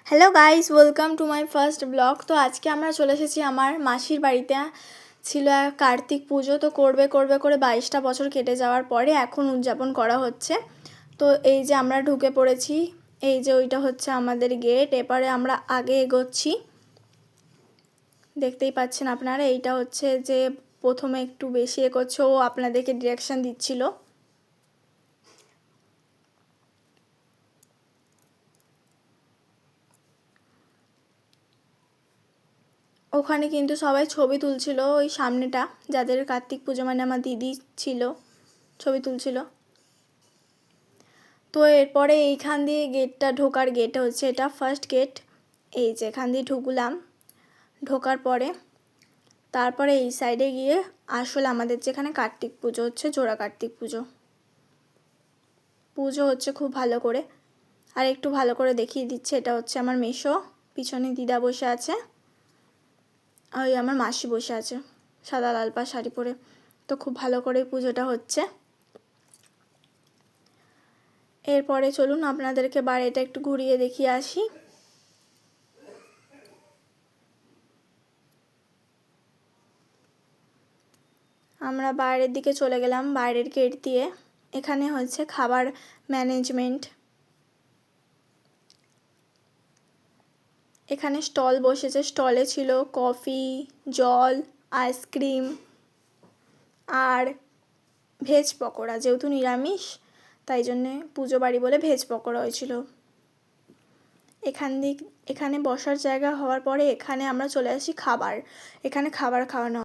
Hello guys, welcome to my first blog. তো আজকে আমরা চলে এসেছি আমার মাসির বাড়িতে। ছিল এক কার্তিক পুজো, তো করবে করে 22টা বছর কেটে যাওয়ার পরে এখন উদযাপন করা হচ্ছে। তো এই যে আমরা ঢুকে পড়েছি, এই যে ওইটা হচ্ছে আমাদের গেট। এবারে আমরা আগে এগোচ্ছি, দেখতেই পাচ্ছেন আপনারা। এইটা হচ্ছে যে প্রথমে একটু বেশি এগোচ্ছে, ও আপনাদেরকে ডিরেকশন দিচ্ছিল। ওখানে কিন্তু সবাই ছবি তুলছিল, ওই সামনেটা যাদের কার্তিক পুজো, মানে আমার দিদি ছিল, ছবি তুলছিল। তো এরপরে এইখান দিয়ে গেটটা, ঢোকার গেট হচ্ছে এটা ফার্স্ট গেট। এই যে এখান দিয়ে ঢুকলাম, ঢোকার পরে তারপরে এই সাইডে গিয়ে আসলে আমাদের যেখানে কার্তিক পুজো হচ্ছে, জোড়া কার্তিক পুজো হচ্ছে খুব ভালো করে। আর একটু ভালো করে দেখিয়ে দিচ্ছে, এটা হচ্ছে আমার মেসো, পিছনে দিদা বসে আছে, আর ওই আমার মাসি বসে আছে সাদা লাল পা শাড়ি পরে। তো খুব ভালো করে পুজোটা হচ্ছে। এরপরে চলুন আপনাদেরকে বাড়িটা একটু ঘুরিয়ে দেখিয়ে আসি। আমরা বাইরের দিকে চলে গেলাম, বাইরের গেট দিয়ে। এখানে হচ্ছে খাবার ম্যানেজমেন্ট, এখানে স্টল বসেছে। স্টলে ছিল কফি, জল, আইসক্রিম আর ভেজ পকোড়া। যেহেতু নিরামিষ, তাই জন্যে পুজো বাড়ি বলে ভেজ পকোড়া হয়েছিল। এখানে বসার জায়গা হওয়ার পরে এখানে আমরা চলে আসি খাবার। এখানে খাবার খাওয়ানো